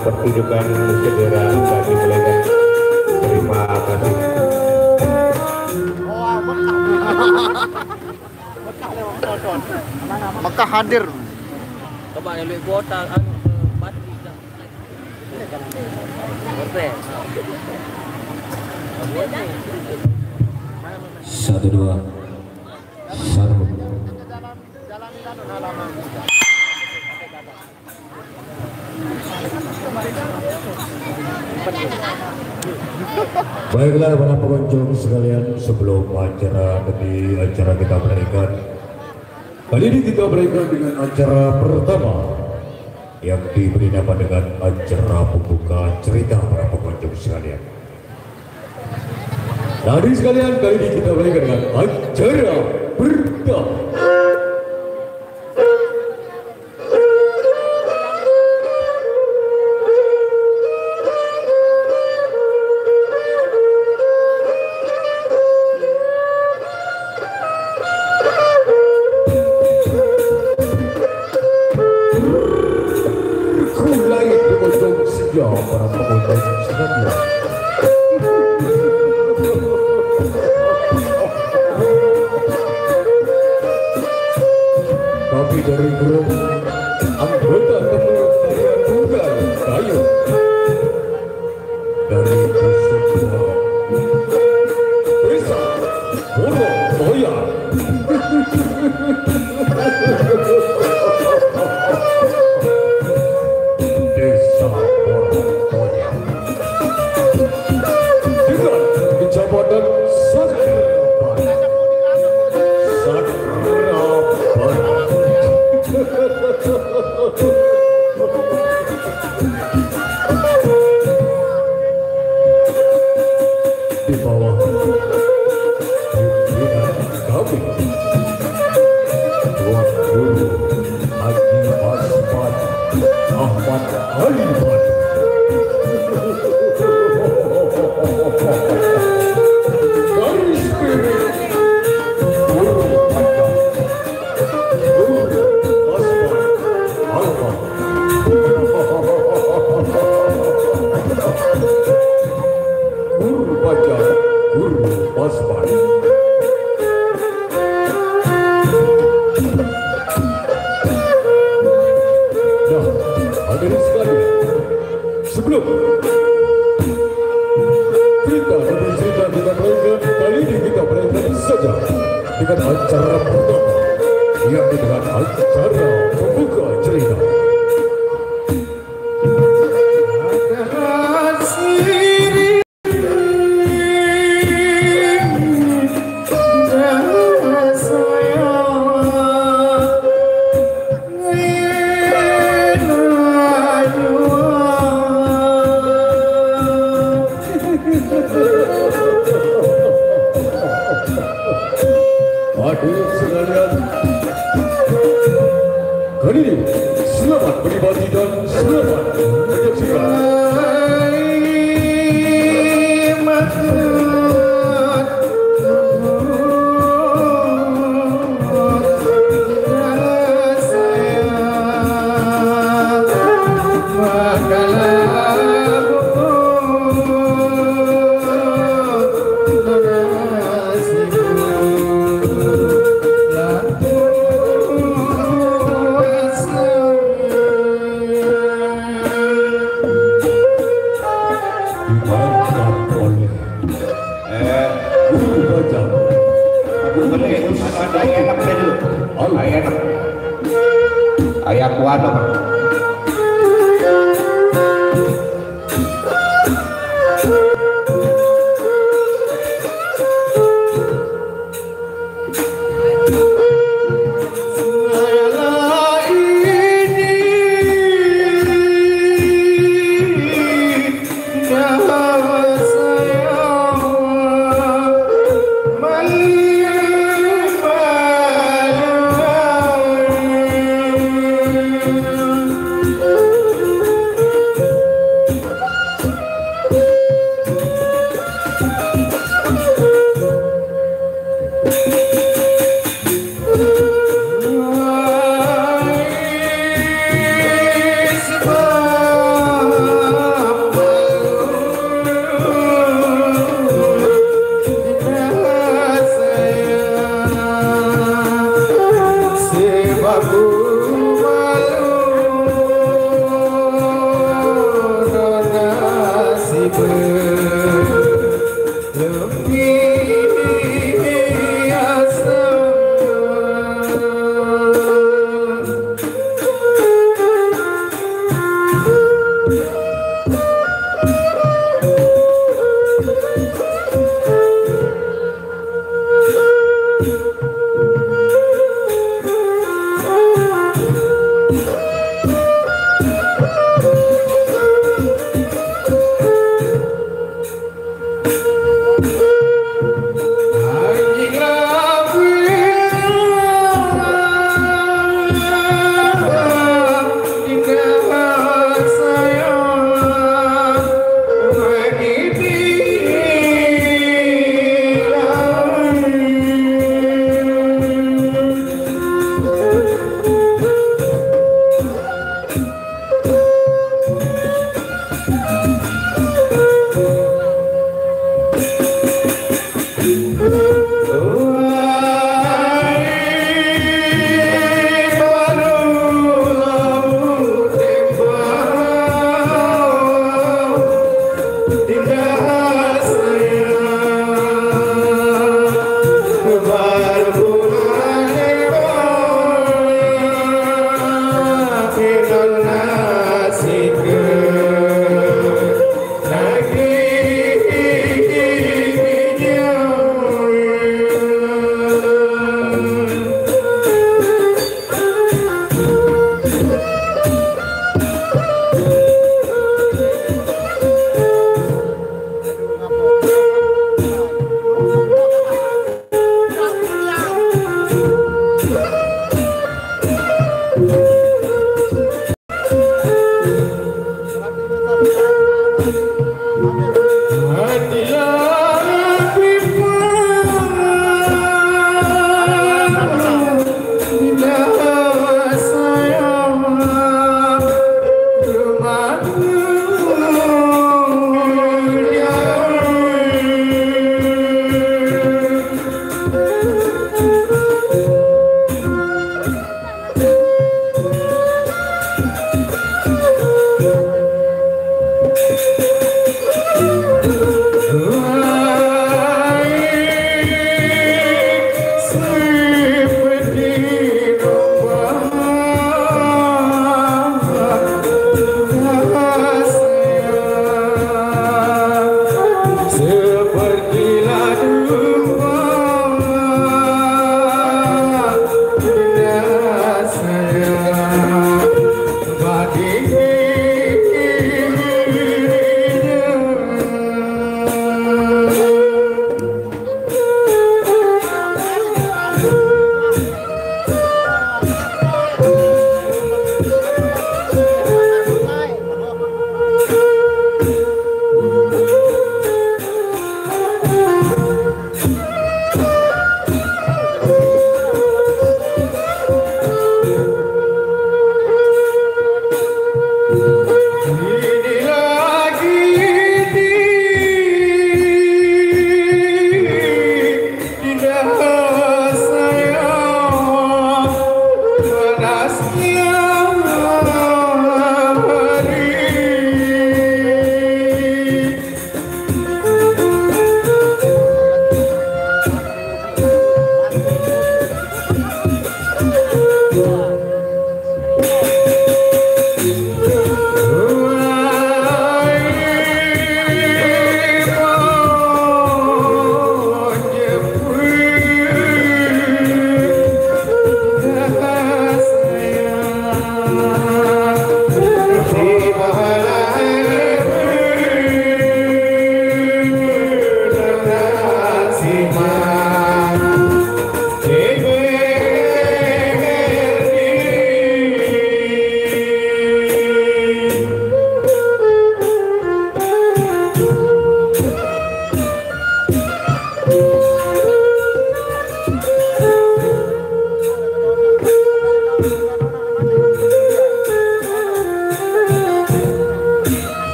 pertunjukan segera dimulai. Terima kasih. Mekah hadir. Coba yang lebih kuota mati dah. Satu dua. Satu. Baiklah para pengunjung sekalian, sebelum acara kita berikan, kali ini kita berikan dengan acara pertama yang diberi nama dengan acara pembuka cerita para pengunjung sekalian. Tadi sekalian, kali ini kita berikan dengan acara pertama. Para pengunjung sekalian, dengan acara pertama, yakni dengan acara pembuka cerita. Hadirin sekalian, kali ini selamat menikmati dan selamat menyaksikan. Ayah kuat apa?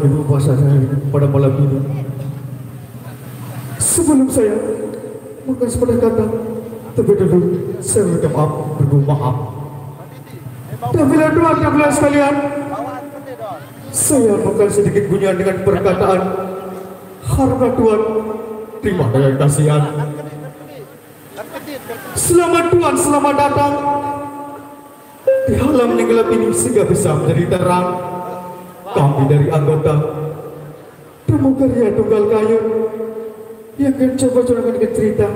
rumah saya pada malam ini. Sebelum saya makan sepeda kata, terlebih dahulu saya minta maaf, bermaaf. Dan bila doa belas sekalian, saya makan sedikit bunyian dengan perkataan, harga Tuhan, terima dengan kasihan. Selamat Tuhan, selamat datang. Di halam yang gelap ini sehingga bisa menjadi terang. Kami dari anggota Pramukarya Tunggal Kayu yang akan coba curahkan dengan cerita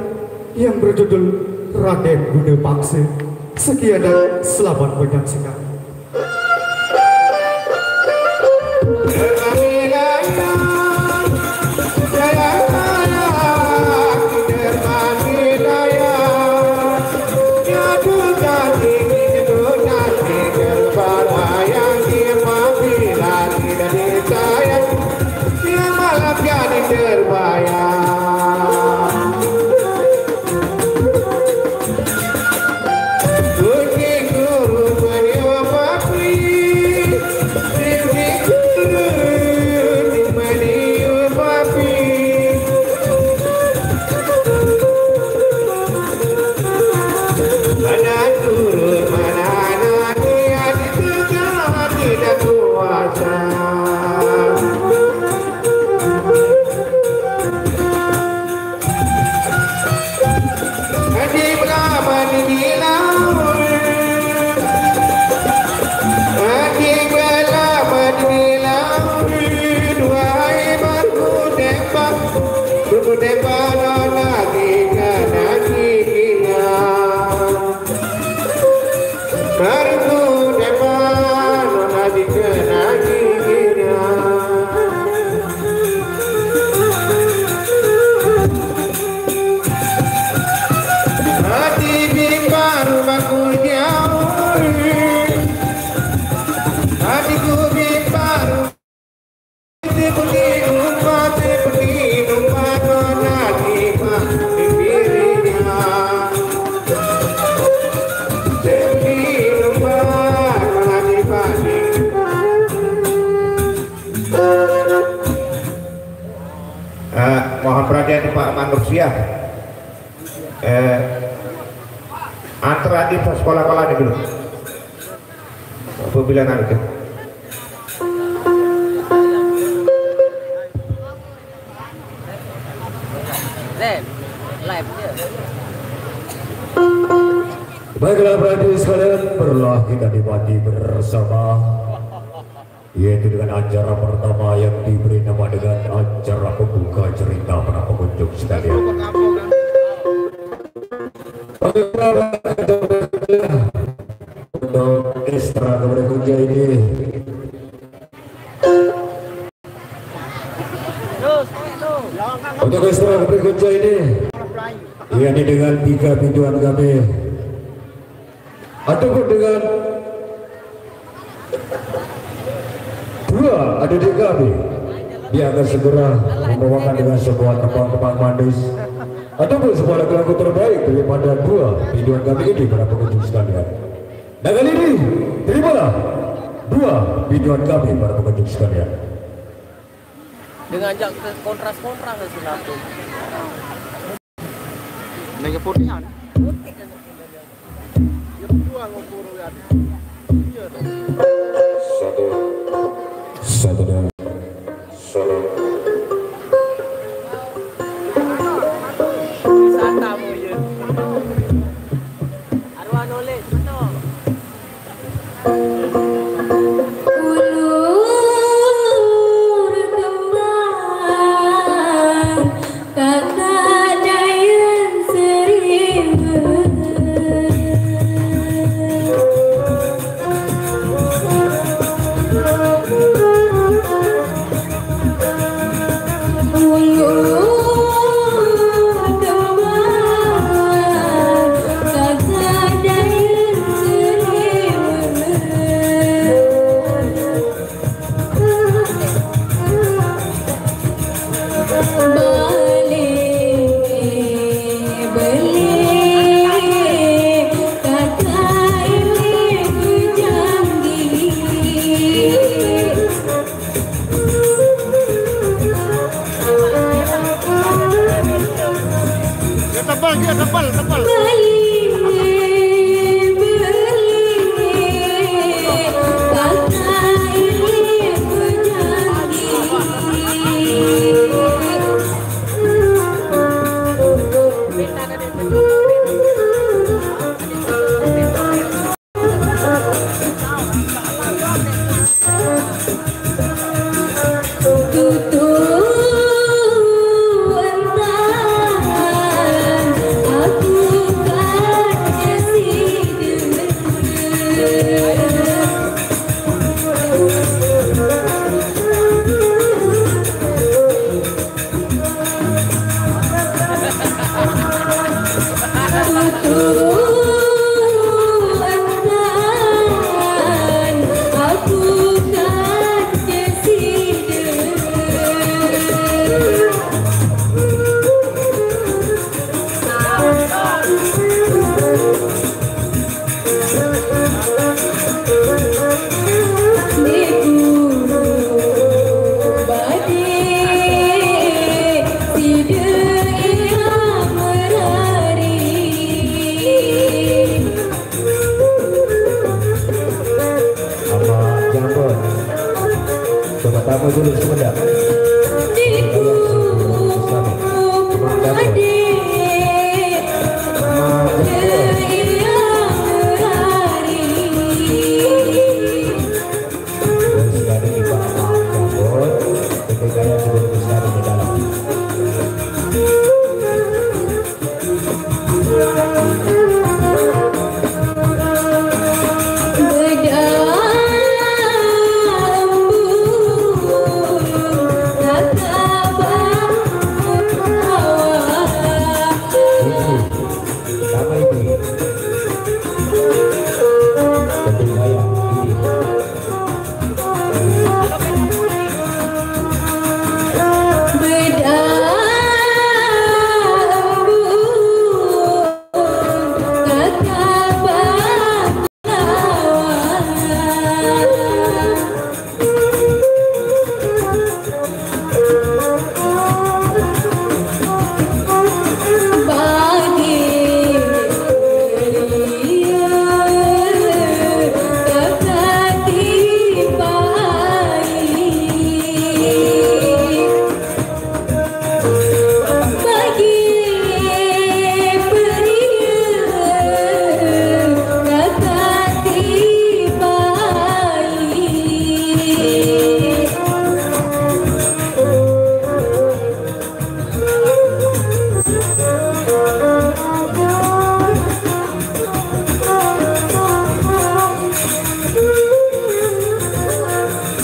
yang berjudul Raden Guna Paksa. Sekian dan selamat menyaksikan. Mohon perhatian Pak Manusia. Antara di sekolah-sekolah ini dulu. Apabila nanti. Live dia. Baiklah perhatian sekalian, perlah kita nikmati bersama, yaitu dengan acara pertama yang diberi nama dengan acara pembuka cerita para pengunjung sekalian. Untuk ekstra berikutnya ini, untuk ekstra berikutnya ini, yakni dengan 3 biduan kami, ataupun dengan 2 adik kami, dia akan segera membawakan dengan sebuah tembang-tembang manis ataupun sebuah lagu terbaik daripada 2 biduan kami ini para pengunjung sekalian. Dan kali ini terimalah 2 biduan kami para pengunjung sekalian. Dengan ajak ke kontras-kontras ke satu. Nengah putihan. Putih kan. Yang dua ngobrol ya. Satu dan salam. Wisata mo yun. Arwan ulit. Ano? Kata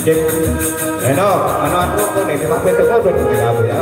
Cek. Eno, anu ko ni dimak betul ko betul apa ya.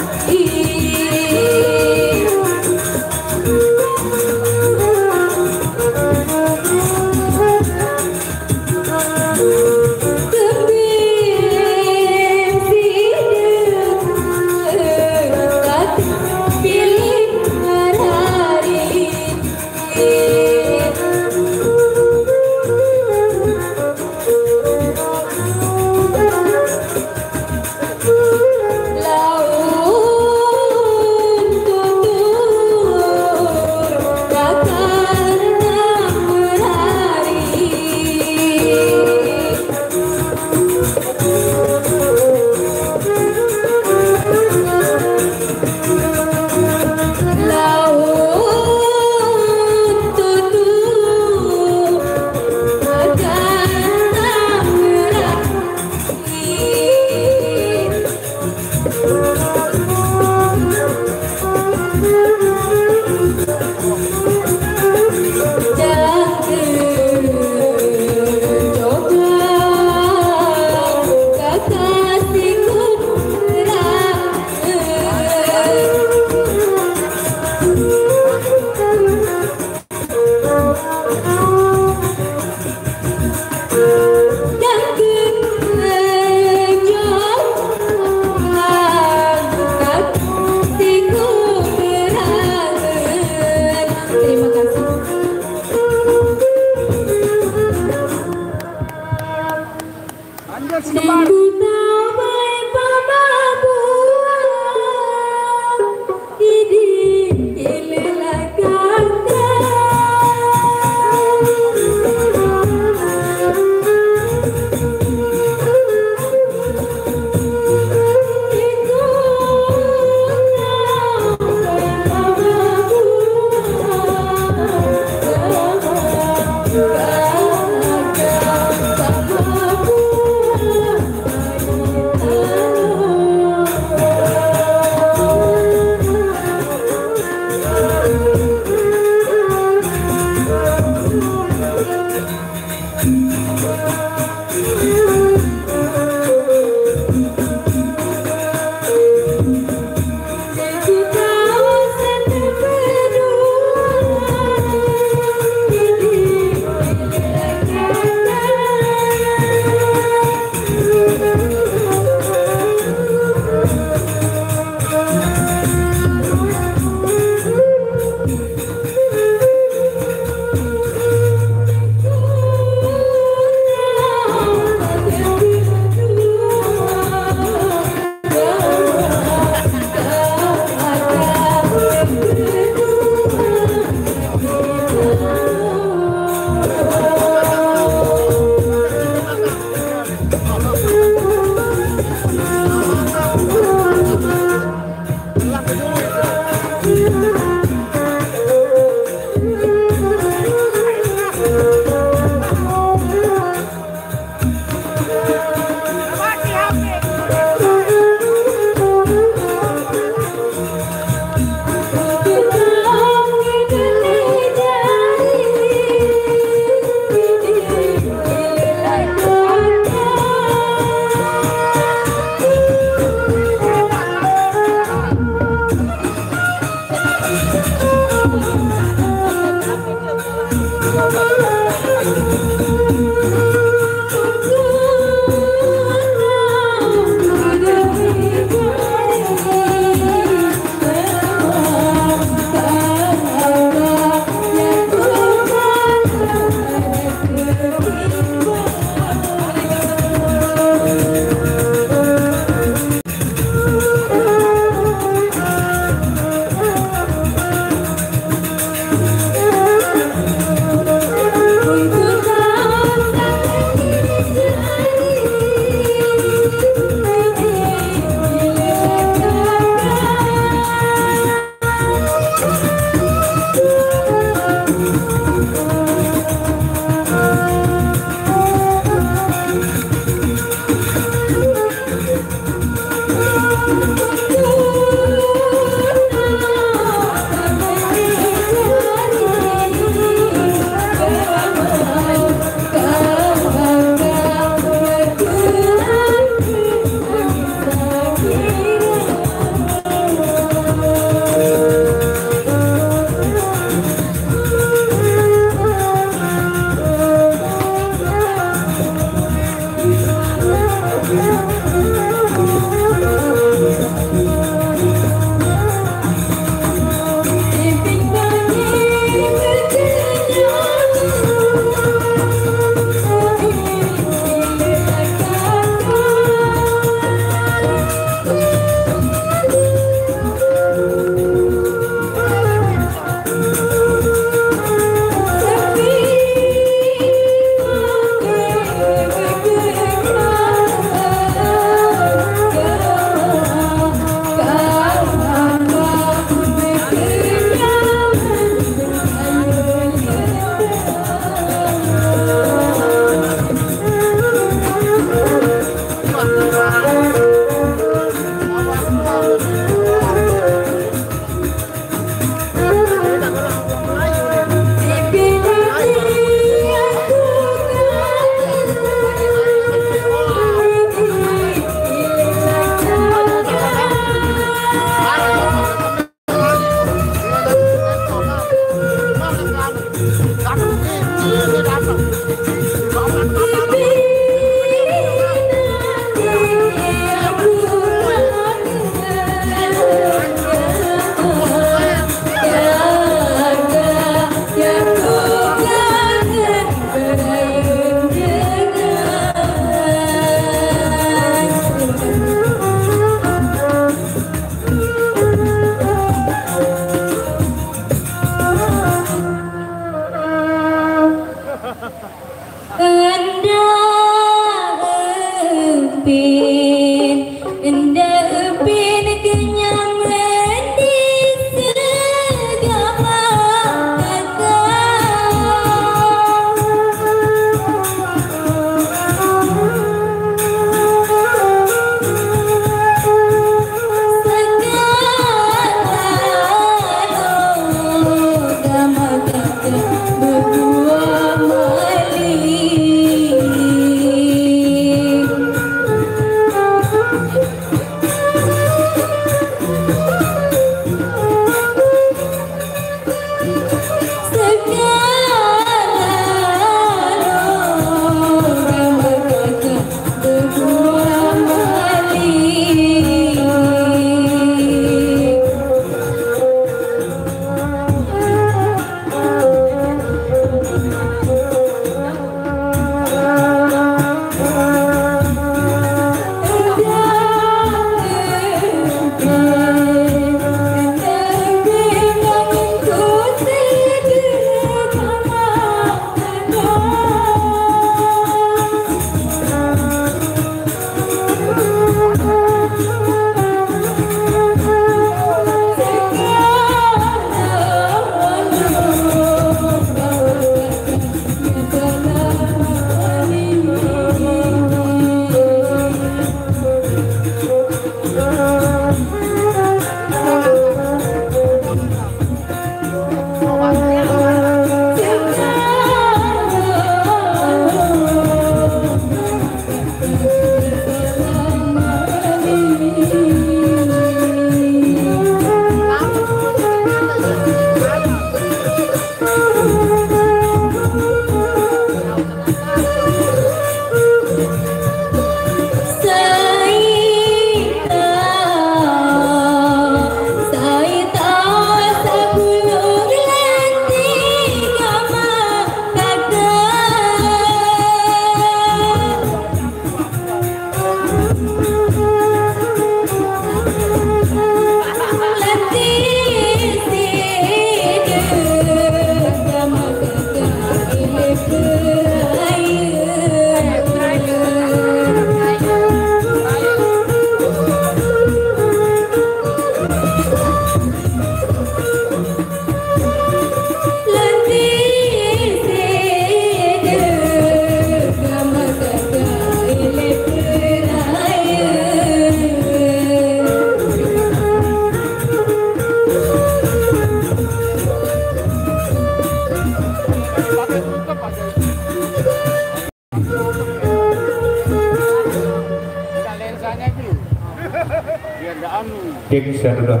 Cek saya sudah.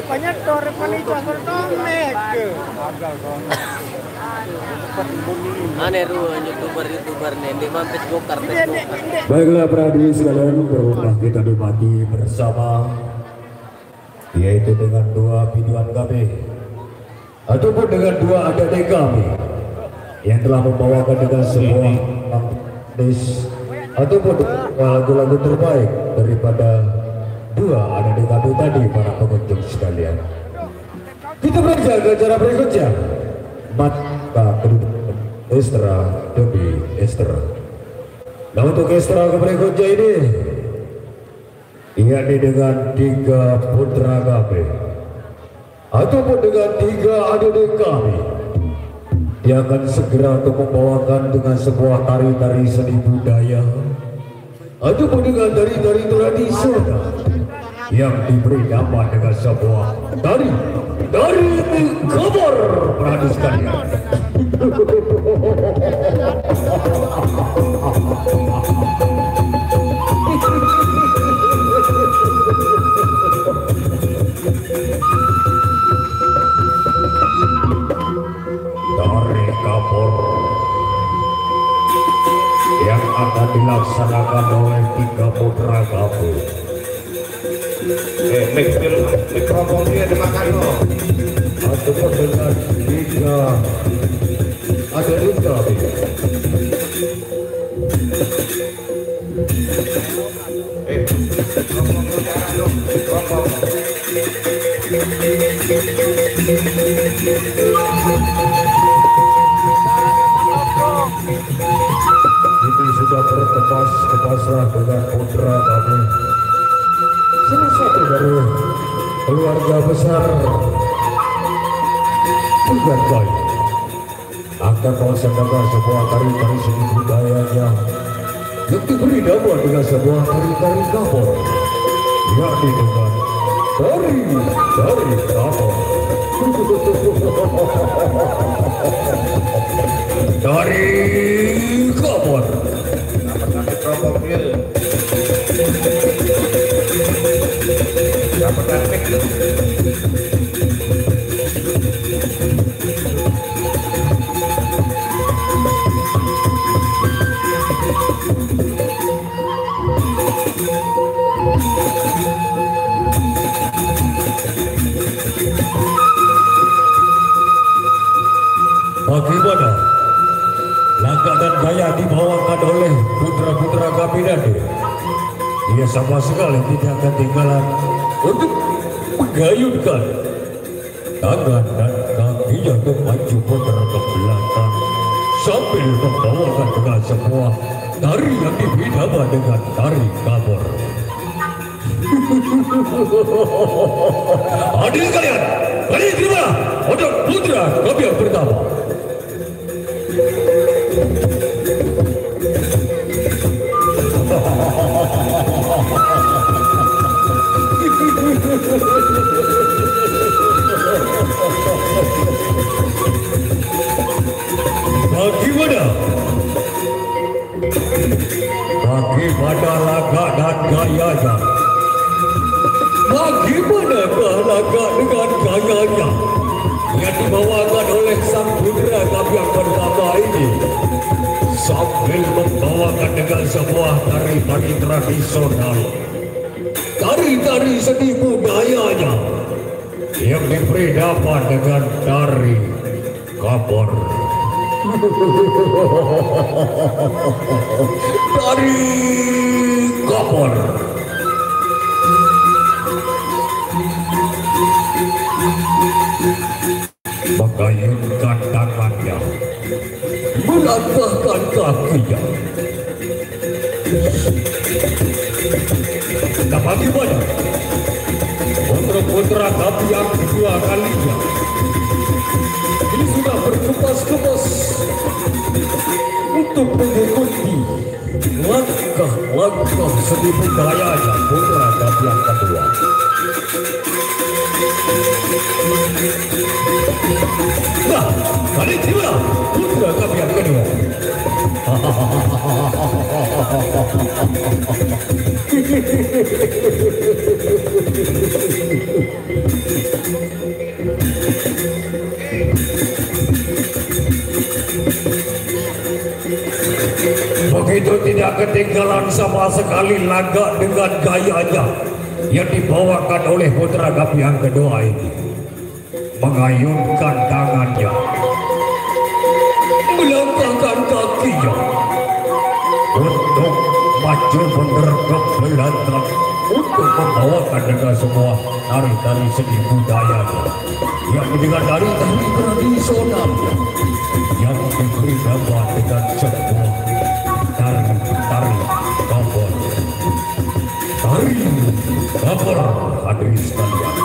Banyak tore palito bertomek. Aneh youtuber nih di mampir bokar Baiklah para hadirin sekalian, berubah kita nikmati bersama, yaitu dengan dua biduan kami ataupun dengan dua adik kami yang telah membawakan dengan sebuah dis ataupun lagu-lagu terbaik daripada dua adik kami tadi, para pengunjung sekalian. Kita beranjak ke acara berikutnya, mata kedudukan Estra demi Estra. Nah, untuk Estra berikutnya ini, yakni dengan 3 putra kami ataupun dengan 3 adik kami, dia akan segera untuk membawakan dengan sebuah tari-tari seni budaya ataupun dengan tari-tari tradisional yang diberi nama dengan sebuah tari Kober, para sekalian. mikrofon dia dimakan loh. Ataupun dengan tiga ada tiga itu sudah berkepas-kepasrah dengan putra kami, salah satu dari keluarga besar bukan baik akan melaksanakan sebuah tari-tari seni budayanya yang diberi nama dengan sebuah tari-tari kapor, yakni dengan tari kapor. Tari kapor. Mikrofon dia. Dapatkan mic. Bagaimana langkah dan gaya dibawakan oleh putra-putra Kapinade? Dia sama sekali tidak ketinggalan untuk menggayunkan tangan dan kakinya untuk maju putar ke belakang sambil membawakan dengan sebuah tari yang diberi nama dengan tari kapor. Hadirin sekalian, kalian terima untuk putra kami yang pertama. Bagaimana laga dan gayanya? Bagaimana laga dengan gayanya yang dibawakan oleh sang putra kami yang pertama ini, sambil membawakan dengan sebuah tari-tari tradisional, tari-tari seni budayanya yang diberi nama dengan tari kapor. Tari kapor. Mengayunkan tangannya, melangkahkan kakinya. Nah, bagaimana putra-putra kami yang kedua kalinya ini sudah berkepas-kepas untuk mengikuti langkah-langkah seni budayanya putra kami yang kedua. Nah, kali ini mana putra kami yang kedua? Begitu tidak ketinggalan sama sekali laga dengan gayanya yang dibawakan oleh putra kami yang kedua ini, mengayunkan tangannya, melangkahkan kakinya untuk maju mundur ke belakang untuk membawakan dengan semua tari-tari seni budayanya, yakni dengan tari-tari tradisional yang diberi nama dengan sebuah tari kapor. Tari kapor, hadirin sekalian.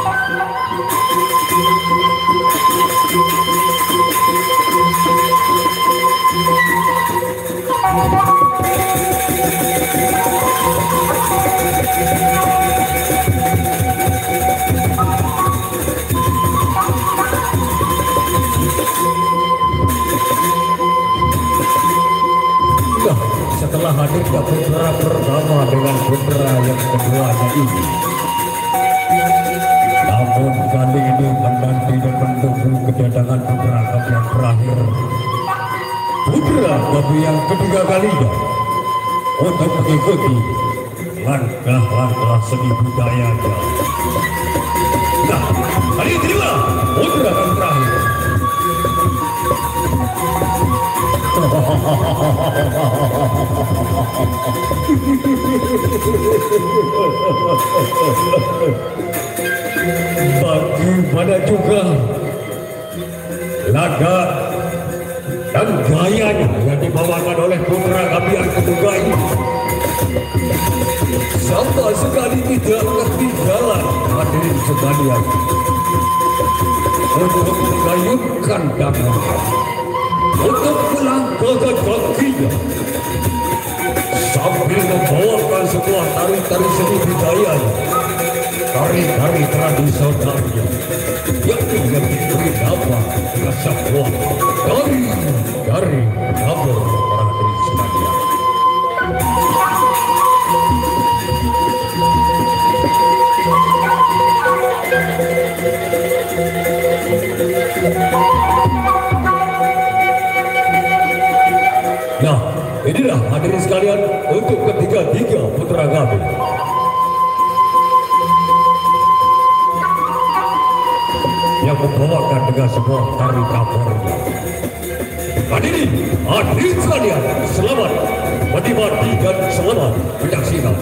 Setelah hadirnya putra pertama dengan putra yang keduanya ini, namun kali ini menanti dan menunggu kedatangan putra kami yang terakhir, putra kami yang ketiga kalinya, untuk mengikuti langkah-langkah seni budayanya. Nah, kali ini terima gerakan terakhir. Bagaimana juga laga dan gayanya yang dibawakan oleh putra kami yang kedua ini sama sekali tidak ketinggalan hadirin sekalian untuk mengayunkan tangan, untuk melangkahkan kakinya sambil membawakan sebuah tari-tari seni budayanya, tari-tari tradisionalnya yang diberi nama Kasabuan dari Tabor para hadirin sekalian. Nah, inilah hadirin sekalian untuk ketiga-tiga putra kami. Yang membawakan dengan sebuah tari tabornya. Hadirin sekalian, selamat menikmati dan selamat menyaksikan.